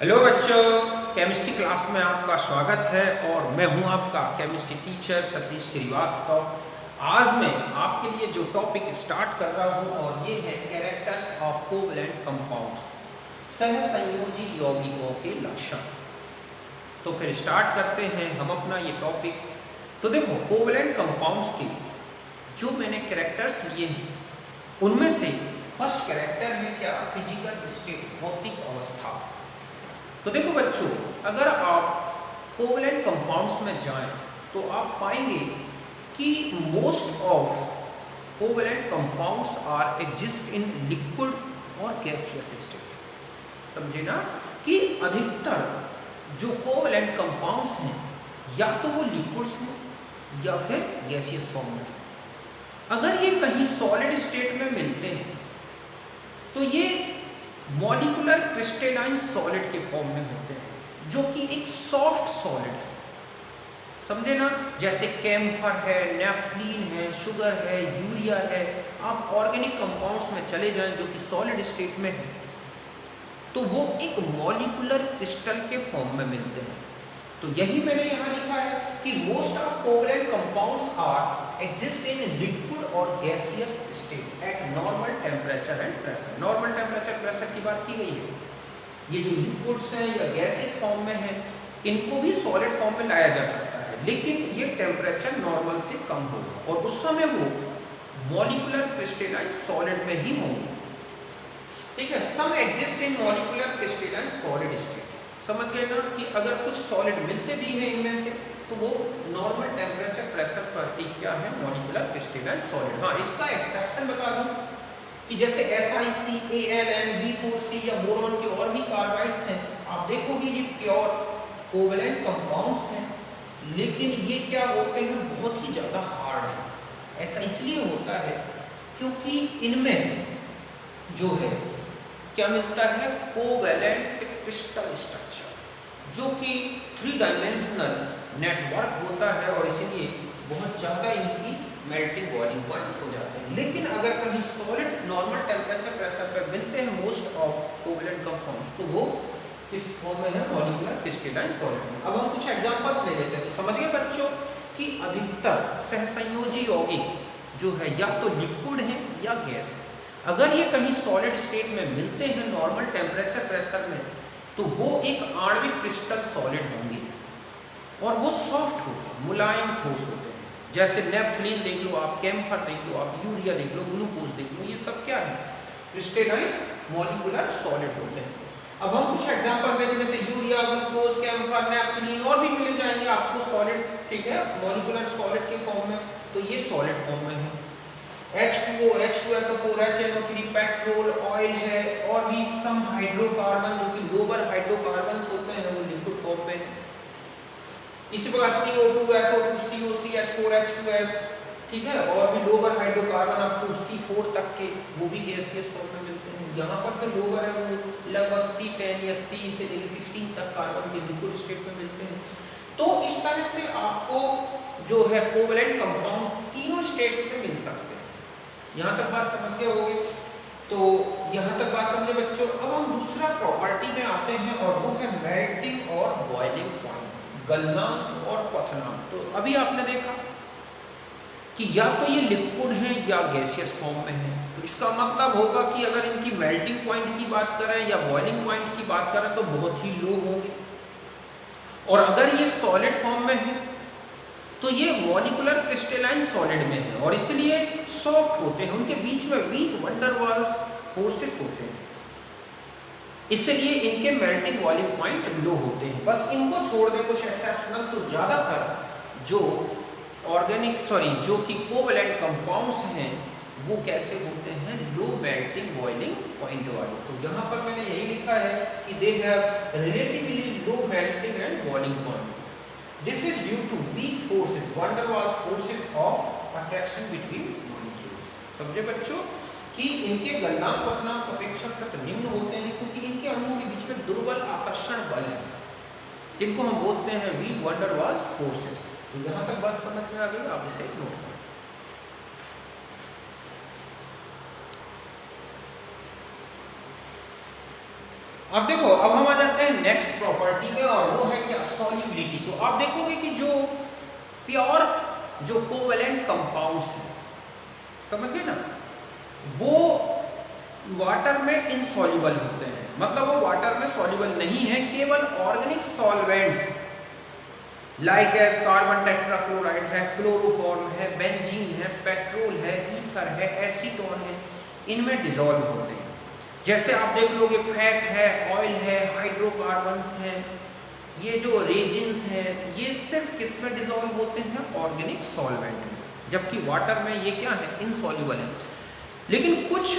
Hello बच्चों, chemistry class में आपका स्वागत है और मैं हूं आपका केमिस्ट्री टीचर सतीश श्रीवास्तव। आज मैं आपके लिए जो टॉपिक स्टार्ट कर रहा हूं और ये है कैरेक्टर्स ऑफ कोवैलेंट कंपाउंड्स, सहसंयोजी यौगिकों के लक्षण। तो फिर स्टार्ट करते हैं हम अपना ये टॉपिक। तो देखो, कोवैलेंट कंपाउंड्स के जो मैंने कैरेक्टर्स लिए हैं उनमें से फर्स्ट कैरेक्टर है क्या, फिजिकल स्टेट, भौतिक अवस्था। तो देखो बच्चों, अगर आप कोवैलेंट कंपाउंड्स में जाएं तो आप पाएंगे कि most of covalent compounds are exist in liquid और गैसियस स्टेट। समझे ना कि अधिकतर जो कोवैलेंट कंपाउंड्स हैं या तो वो लिक्विड्स में या फिर गैसियस फॉर्म में है। अगर ये कहीं सॉलिड स्टेट में मिलते हैं तो ये मॉलिक्यूलर क्रिस्टलाइन सॉलिड के फॉर्म में होते हैं, जो कि एक सॉफ्ट सॉलिड है। समझे ना, जैसे कैम्फर है, नेफ्थलीन है, शुगर है, यूरिया है। आप ऑर्गेनिक कंपाउंड्स में चले जाएं जो कि सॉलिड स्टेट में है तो वो एक मॉलिक्यूलर क्रिस्टल के फॉर्म में मिलते हैं। तो यही मैंने यहाँ लिखा है कि most of covalent compounds are exist in liquid और gaseous state at normal temperature and pressure. Normal temperature pressure की बात की गई है। ये जो लिक्विड्स हैं या गैसियस फॉर्म में हैं इनको भी सॉलिड फॉर्म में लाया जा सकता है, लेकिन ये टेम्परेचर नॉर्मल से कम होगा और उस समय वो मॉलिक्यूलर क्रिस्टलाइन सॉलिड में ही होंगे। ठीक है, some exist in molecular crystalline solid state. समझ गए ना कि अगर कुछ सॉलिड मिलते भी हैं इनमें से तो वो नॉर्मल टेम्परेचर प्रेशर पर एक क्या है, मॉलिक्यूलर क्रिस्टलाइन सॉलिड। हाँ, इसका एक्सेप्शन बता दूं कि जैसे SiC, AlN, B4C या बोरॉन के और भी कार्बाइड्स हैं, आप देखोगे ये प्योर कोवैलेंट कंपाउंड्स हैं, लेकिन ये क्या होते हैं, बहुत ही ज़्यादा हार्ड है। ऐसा इसलिए होता है क्योंकि इनमें जो है क्या मिलता है, कोवैलेंट क्रिस्टल स्ट्रक्चर, जो कि 3 डायमेंशनल नेटवर्क होता है और इसीलिए बहुत ज़्यादा इनकी मेल्टिंग बॉइलिंग पॉइंट हो जाते हैं। लेकिन अगर कहीं सॉलिड नॉर्मल टेम्परेचर प्रेशर पर मिलते हैं मोस्ट ऑफ कोवैलेंट कंपाउंड्स तो वो किस फॉर्म में है, मॉलिक्यूलर क्रिस्टलाइन सॉलिड में। अब हम कुछ एग्जांपल्स ले लेते हैं। तो समझिए बच्चों कि अधिकतर सहसंयोजी यौगिक जो है या तो लिक्विड है या गैस है। अगर ये कहीं सॉलिड स्टेट में मिलते हैं नॉर्मल टेम्परेचर प्रेशर में तो वो एक आणविक क्रिस्टल सॉलिड होंगे और वो सॉफ्ट होते हैं, मुलायम ठोस होते हैं। जैसे नेफ्थलीन देख लो आप, कैम्फर देख लो आप, यूरिया देख लो, ग्लूकोज देख लो, ये सब क्या है, क्रिस्टलाइन मॉलिक्यूलर सॉलिड होते हैं। अब हम कुछ एग्जांपल्स देखें, जैसे यूरिया, ग्लूकोज, कैम्फर, नेफ्थलीन और भी मिल जाएंगे आपको सॉलिड, ठीक है, मॉलिक्यूलर सॉलिड के फॉर्म में। तो ये सॉलिड फॉर्म में है। H2O, H2SO4, HNO3, petrol, oil है और भी सम हाइड्रोकार्बन जो कि लोअर हाइड्रोकार्बन्स होते हैं वो लिक्विड फॉर्म में है। इसी प्रकार CO2, SO2, COC, H4, H2S, ठीक है, और भी लोअर हाइड्रोकार्बन आपको C4 तक के वो भी गैसियस फॉर्म में मिलते हैं। यहाँ पर तो लोअर है वो लगभग C10 या C से लेकर 16 तक कार्बन के लिक्विड स्टेट में मिलते हैं। तो इस तरह से आपको जो है कोवैलेंट कंपाउंड्स तीनों स्टेट्स में मिल सकते हैं। यहाँ तक बात समझ गए होगे? तो यहाँ तक बात समझे बच्चों। अब हम दूसरा प्रॉपर्टी में आते हैं और वो है मेल्टिंग और बॉइलिंग पॉइंट, गलनांक और क्वथनांक। तो अभी आपने देखा कि या तो ये लिक्विड है या गैसियस फॉर्म में है, तो इसका मतलब होगा कि अगर इनकी मेल्टिंग पॉइंट की बात करें या बॉइलिंग पॉइंट की बात करें तो बहुत ही लो होंगे। और अगर ये सॉलिड फॉर्म में है तो ये मॉलिक्यूलर क्रिस्टलाइन सॉलिड में है और इसलिए सॉफ्ट होते हैं, उनके बीच में वीक वंडर वाल्स फोर्सेस होते हैं, इसलिए इनके मेल्टिंग बॉइलिंग पॉइंट लो होते हैं। बस इनको छोड़ दें कुछ एक्सेप्शनल, तो ज़्यादातर जो जो कि कोवैलेंट कंपाउंड्स हैं वो कैसे होते हैं, लो मेल्टिंग बॉइलिंग पॉइंट वाले। तो यहाँ पर मैंने यही लिखा है कि they have relatively low melting and boiling point. This is due to weak forces, van der Waals forces of attraction between molecules। समझे बच्चों कि इनके गलनांक क्वथनांक अपेक्षाकृत निम्न होते हैं क्योंकि इनके अणुओं के बीच में दुर्बल आकर्षण बल है, जिनको हम बोलते हैं week van der Waals forces। तो यहाँ तक बात समझ में आ गई, आप इसे नोट करें। अब देखो, अब हम आ जाते हैं हैं नेक्स्ट प्रॉपर्टी में, और वो है क्या, सॉल्युबिलिटी। तो आप देखोगे कि जो प्योर जो कोवेलेंट कंपाउंड्स हैं, समझ गए ना, वो वाटर में इनसॉल्युबल होते हैं, मतलब वो वाटर में सॉल्युबल नहीं है। केवल organic solvents like S carbon tetrachloride है, क्लोरोफॉर्म है, बेंजीन है, पेट्रोल है, ईथर है, एसीटोन है, इनमें डिसॉल्व होते हैं। जैसे आप देख लोगे फैट है, ऑयल है, हाइड्रोकार्बन्स हैं, ये जो रेजिन्स हैं, ये सिर्फ किस में डिसॉल्व होते हैं, ऑर्गेनिक सॉल्वेंट में, जबकि वाटर में ये क्या है, इनसॉल्युबल है। लेकिन कुछ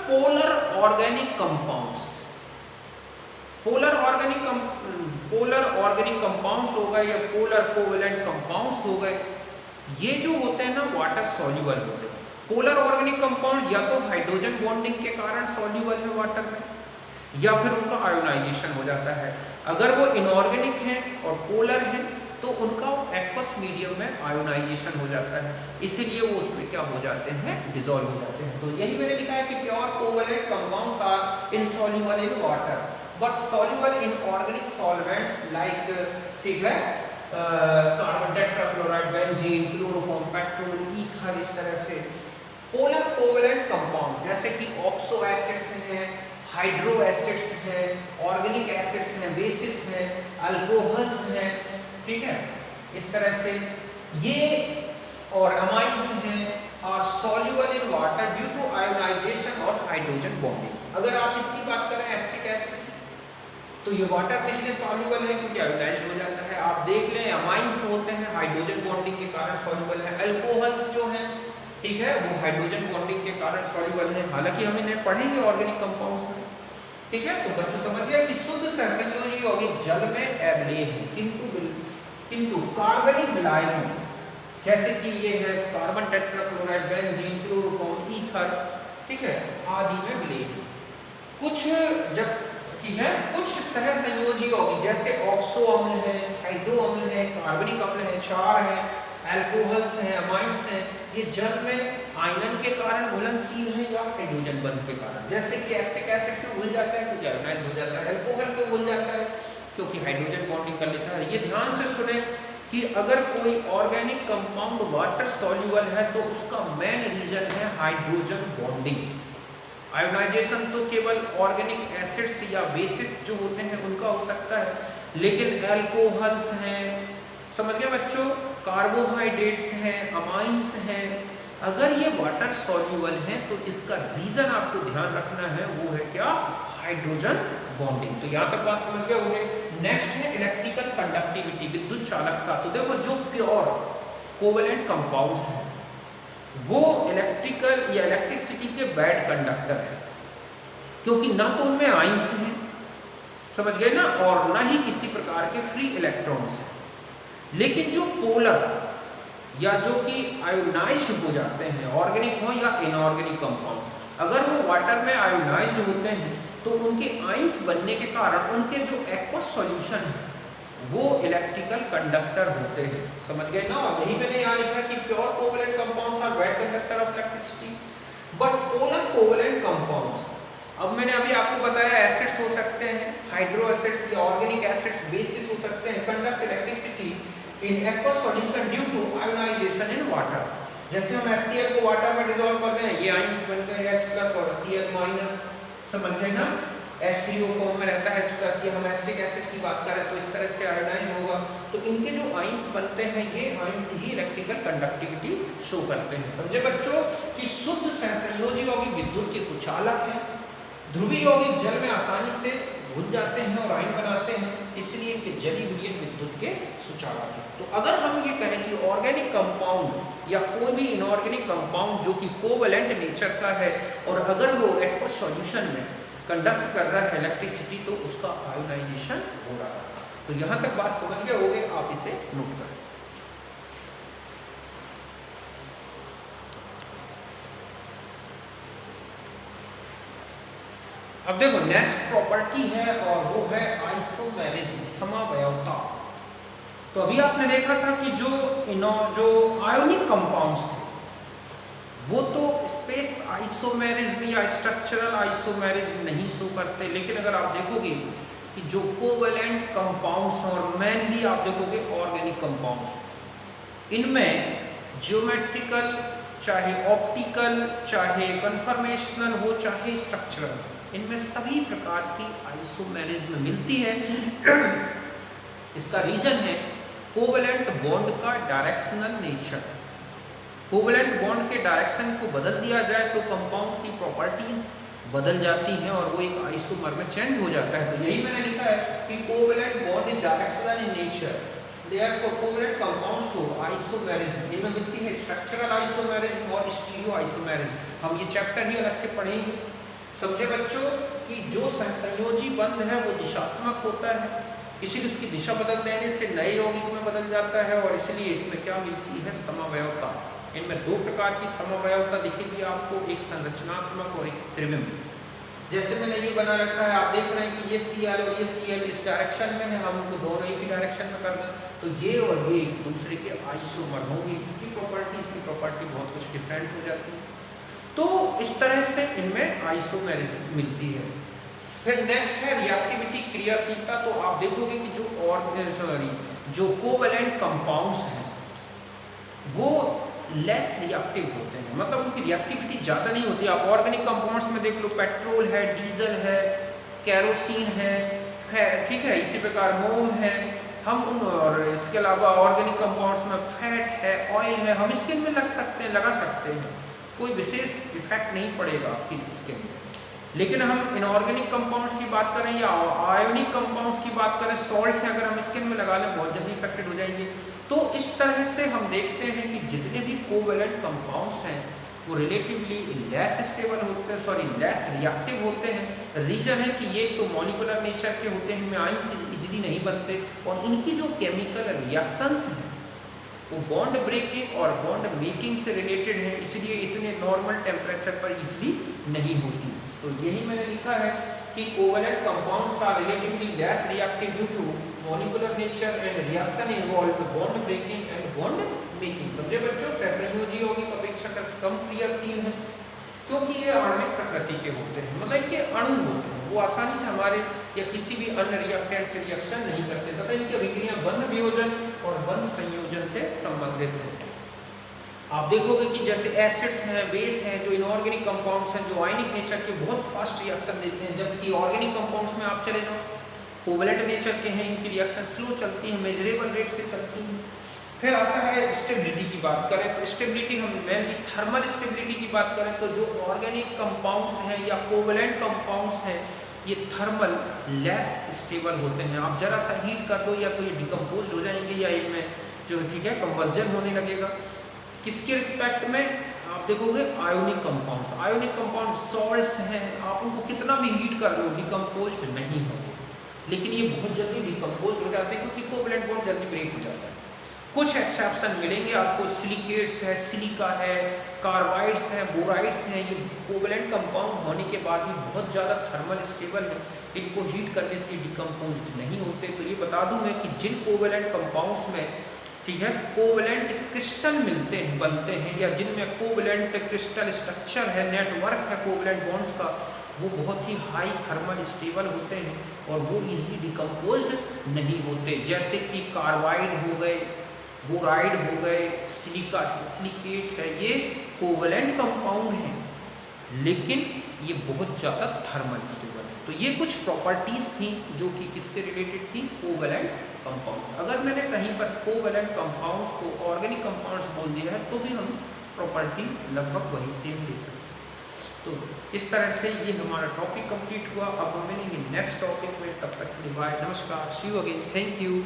polar organic compounds, polar organic compounds हो गए या पोलर कोवेलेंट कंपाउंड्स हो गए, ये जो होते हैं ना वाटर सॉल्युबल होते हैं। पोलर ऑर्गेनिक कंपाउंड या तो हाइड्रोजन बॉन्डिंग के कारण सॉल्युबल है वाटर में, या फिर उनका आयोनाइजेशन हो जाता है। अगर वो इनऑर्गेनिक हैं और पोलर हैं तो उनका एक्वस मीडियम में आयोनाइजेशन हो जाता है, इसीलिए वो उसमें क्या हो जाते हैं, डिसॉल्व हो जाते हैं। तो यही मैंने लिखा है कि pure covalent compounds are insoluble in water but soluble in organic solvents like, ठीक है, carbon tetrachloride, benzene, chloroform, petrol, ether, इस तरह से। पोलर कोवेलेंट कंपाउंड्स जैसे कि ऑक्सो एसिड्स हैं, हाइड्रो एसिड्स हैं, ऑर्गेनिक एसिड्स हैं, बेसिस हैं, अल्कोहल्स हैं, ठीक है, इस तरह से ये और अमाइंस हैं, और soluble in water due to ionization और हाइड्रोजन बॉन्डिंग। अगर आप इसकी बात करें एसिटिक एसिड, तो ये वाटर में इसलिए सॉल्युबल है क्योंकि आयोनाइज्ड हो जाता है। आप देख लें अमाइंस होते हैं, हाइड्रोजन बॉन्डिंग के कारण सॉल्युबल है। अल्कोहल्स जो हैं, ठीक है, वो हाइड्रोजन बॉन्डिंग के कारण सॉल्युबल है। हालांकि हम इन्हें पढ़ेंगे ऑर्गेनिक कंपाउंड्स में, ठीक है। तो बच्चों समझ गया कि शुद्ध सहसंयोजी यौगिक जल में अम्लीय है, किंतु कार्बनिक विलायकों जैसे कि ये है carbon tetrachloride, benzene, chloroform, ether, ठीक है, आदि में विलेय है। कुछ जब ठीक है, कुछ सहसंयोजी यौगिक जैसे ऑक्सो अम्ल है, हाइड्रो अम्ल है, कार्बनिक अम्ल है, क्षार है, अल्कोहल्स हैं, अमाइंस हैं, ये जल में आयनन के कारण घुलनशील है या हाइड्रोजन बंध के कारण। जैसे कि एसिटिक एसिड क्यों घुल जाता है, क्योंकि आयोनाइज्ड हो जाता है। अल्कोहल क्यों घुल जाता है, क्योंकि हाइड्रोजन बॉन्डिंग कर लेता है। ये ध्यान से सुने कि अगर कोई ऑर्गेनिक कंपाउंड वाटर सॉल्युबल है तो उसका मेन रीजन है हाइड्रोजन बॉन्डिंग। आयोनाइजेशन तो केवल ऑर्गेनिक एसिड्स या बेसिस जो होते हैं उनका हो सकता है, लेकिन अल्कोहल्स हैं, समझ गए बच्चों, कार्बोहाइड्रेट्स हैं, अमाइंस हैं, अगर ये वाटर सॉल्युबल हैं तो इसका रीजन आपको ध्यान रखना है, वो है क्या, हाइड्रोजन बॉन्डिंग। तो यहाँ तक बात समझ गए होंगे। नेक्स्ट है इलेक्ट्रिकल कंडक्टिविटी, विद्युत चालकता। तो देखो जो प्योर कोवेलेंट कंपाउंड्स हैं वो इलेक्ट्रिकल या इलेक्ट्रिसिटी के बैड कंडक्टर है, क्योंकि ना तो उनमें आइंस हैं, समझ गए ना, और ना ही किसी प्रकार के फ्री इलेक्ट्रॉन्स हैं। लेकिन जो पोलर या जो कि आयोनाइज्ड हो जाते हैं, ऑर्गेनिक हो या इनऑर्गेनिक कंपाउंड्स, अगर वो वाटर में आयोनाइज्ड होते हैं तो उनके आइंस बनने के कारण उनके जो एक्वस सॉल्यूशन है वो इलेक्ट्रिकल कंडक्टर होते हैं, समझ गए ना। और यही मैंने यहाँ लिखा कि pure covalent compounds are bad conductor of electricity but polar covalent compounds, अब मैंने अभी आपको बताया एसिड्स हो सकते हैं, हाइड्रो एसिड्स या ऑर्गेनिक एसिड्स, बेसिस हो सकते हैं, conduct electricity in aqueous solution due to ionization in water. जैसे हम HCl को वाटर में डिसॉल्व कर रहे हैं, ये आयंस बन गए H+ और Cl-, समझ गए ना। H3O फॉर्म में रहता है H+, ये हम एसिटिक एसिड की बात करें तो इस तरह से आयोनाइज होगा। तो इनके जो आयंस बनते हैं ये आयंस ही इलेक्ट्रिकल कंडक्टिविटी शो करते हैं। समझे बच्चों कि शुद्ध सहसंयोजी यौगिक विद्युत के कुचालक हैं, ध्रुवीय यौगिक जल में आसानी से घुल जाते हैं और आयन बनाते हैं, इसलिए इनके जलीय विलयन विद्युत के सुचालक हैं। तो अगर हम ये कहें कि ऑर्गेनिक कंपाउंड या कोई भी इनऑर्गेनिक कंपाउंड जो कि कोवेलेंट नेचर का है और अगर वो एक्वस सॉल्यूशन में कंडक्ट कर रहा है इलेक्ट्रिसिटी तो उसका आयोनाइजेशन हो रहा है। तो यहाँ तक बात समझ गए होंगे, आप इसे नोट करें। अब देखो नेक्स्ट प्रॉपर्टी है और वो है आइसोमेरिज्म, समवयवता। तो अभी आपने देखा था कि जो आयोनिक कंपाउंड्स थे वो तो स्पेस आइसोमेरिज्म या स्ट्रक्चरल आइसोमेरिज्म नहीं शो करते, लेकिन अगर आप देखोगे कि जो कोवेलेंट कंपाउंड्स और मेनली आप देखोगे ऑर्गेनिक कंपाउंड्स, इनमें ज्योमेट्रिकल, चाहे ऑप्टिकल, चाहे कन्फर्मेशनल हो, चाहे स्ट्रक्चरल, इनमें सभी प्रकार की आइसोमेरिज्म मिलती है। इसका रीजन है कोवेलेंट बॉन्ड का डायरेक्शनल नेचर। कोवेलेंट बॉन्ड के डायरेक्शन को बदल दिया जाए तो कंपाउंड की प्रॉपर्टीज बदल जाती हैं और वो एक आइसोमर में चेंज हो जाता है। तो यही मैंने लिखा है कि covalent bond is directional in nature, therefore covalent compounds को आइसोमेरिज्म इनमें मिलती है, स्ट्रक्चरल आइसोमेरिज्म और स्टीरियो आइसोमेरिज्म। हम ये चैप्टर ही अलग से पढ़ेंगे। समझे बच्चों कि जो संयोजी बंध है वो दिशात्मक होता है, इसीलिए उसकी दिशा बदल देने से नए यौगिक में बदल जाता है और इसलिए इसमें क्या मिलती है, समवयवता। इनमें दो प्रकार की समवयवता दिखेगी आपको, एक संरचनात्मक और एक त्रिविम। जैसे मैंने ये बना रखा है, आप देख रहे हैं कि ये Cl और ये Cl इस डायरेक्शन में है, हम उनको दोनों एक ही डायरेक्शन में कर दें तो ये और ये एक दूसरे के आइसोमर होंगे। इसकी प्रॉपर्टी बहुत कुछ डिफरेंट हो जाती है। तो इस तरह से इनमें आइसोमेरिज्म मिलती है। फिर नेक्स्ट है रिएक्टिविटी, क्रियाशीलता। तो आप देखोगे कि जो कोवेलेंट कंपाउंड्स हैं वो लेस रिएक्टिव होते हैं, मतलब उनकी रिएक्टिविटी ज़्यादा नहीं होती। आप ऑर्गेनिक कंपाउंड्स में देख लो, पेट्रोल है, डीजल है, कैरोसिन है, ठीक है, इसी प्रकार मोम है, हम उन और इसके अलावा ऑर्गेनिक कंपाउंड्स में फैट है, ऑयल है, हम स्किन में लगा सकते हैं, कोई विशेष इफेक्ट नहीं पड़ेगा आपकी स्किन में। लेकिन हम इनऑर्गेनिक कंपाउंड्स की बात करें या आयोनिक कंपाउंड्स की बात करें, सॉल्ट से अगर हम स्किन में लगा लें बहुत जल्दी इफेक्टेड हो जाएंगे। तो इस तरह से हम देखते हैं कि जितने भी कोवेलेंट कंपाउंड्स हैं वो रिलेटिवली लेस स्टेबल होते हैं, लेस रिएक्टिव होते हैं। रीजन है कि ये तो मॉलिक्यूलर नेचर के होते हैं, इनमें आयंस इजीली नहीं बनते और इनकी जो केमिकल रिएक्शंस हैं वो बॉन्ड ब्रेकिंग और बॉन्ड मेकिंग से रिलेटेड है, इसलिए इतने नॉर्मल टेम्परेचर पर इजीली नहीं होती। तो यही मैंने लिखा है कि covalent compounds are relatively less reactive due to molecular nature and reaction involved bond breaking and bond making. समझे बच्चों, सहसंयोजी यौगिक अपेक्षाकृत कम क्रियाशील हैं क्योंकि ये आणविक प्रकृति के होते हैं, मतलब के अणु होते हैं, वो आसानी से हमारे या किसी भी अन्य रिएक्टेंट से रिएक्शन नहीं करते तथा इनकी अभिक्रिया बंध वियोजन और बंध संयोजन से संबंधित है। आप देखोगे कि जैसे एसिड्स हैं, बेस हैं, जो इनऑर्गेनिक कंपाउंड्स हैं, जो आयनिक नेचर के बहुत फास्ट रिएक्शन देते हैं, जबकि ऑर्गेनिक कंपाउंड्स में आप चले जाओ कोवेलेंट नेचर के हैं, इनकी रिएक्शन स्लो चलती है, मेजरेबल रेट से चलती है। फिर आता है स्टेबिलिटी की बात करें तो स्टेबिलिटी, हम मेनली थर्मल स्टेबिलिटी की बात करें तो जो ऑर्गेनिक कंपाउंड्स हैं या कोवेलेंट कंपाउंड्स हैं ये थर्मल लेस स्टेबल होते हैं। आप जरा सा हीट कर दो या तो ये डिकम्पोज हो जाएंगे या इनमें जो ठीक है कंबस्जन होने लगेगा। किसके रिस्पेक्ट में आप देखोगे, आयोनिक कंपाउंड सॉल्ट्स हैं, आप उनको कितना भी हीट कर लो डिकम्पोज नहीं होंगे, लेकिन ये बहुत जल्दी डिकम्पोज हो जाते हैं क्योंकि कोवेलेंट बॉन्ड जल्दी ब्रेक हो जाता है। कुछ एक्सेप्शन मिलेंगे आपको, सिलिकेट्स है, सिलिका है, कार्बाइड्स हैं, बोराइड्स हैं, ये कोवेलेंट कंपाउंड होने के बाद भी बहुत ज़्यादा थर्मल स्टेबल है, इनको हीट करने से डिकम्पोज नहीं होते। तो ये बता दूं मैं कि जिन कोवेलेंट कंपाउंड्स में ठीक है कोवेलेंट क्रिस्टल बनते हैं या जिनमें कोवेलेंट क्रिस्टल स्ट्रक्चर है, नेटवर्क है कोवेलेंट बॉन्ड्स का, वो बहुत ही हाई थर्मल स्टेबल होते हैं और वो इजीली डिकम्पोज्ड नहीं होते। जैसे कि कार्बाइड हो गए, बोराइड हो गए, सिलिकेट है, ये कोवेलेंट कंपाउंड हैं लेकिन ये बहुत ज़्यादा थर्मल स्टेबल है। तो ये कुछ प्रॉपर्टीज़ थी जो कि किससे रिलेटेड थी, कोवेलेंट कंपाउंड्स। अगर मैंने कहीं पर कोवेलेंट कंपाउंड्स को ऑर्गेनिक कंपाउंड्स बोल दिया है तो भी हम प्रॉपर्टी लगभग वही सेम ले सकते हैं। तो इस तरह से ये हमारा टॉपिक कंप्लीट हुआ। अब हम मिलेंगे नेक्स्ट टॉपिक में, तब तक के लिए बाय, नमस्कार, सी यू अगेन, थैंक यू।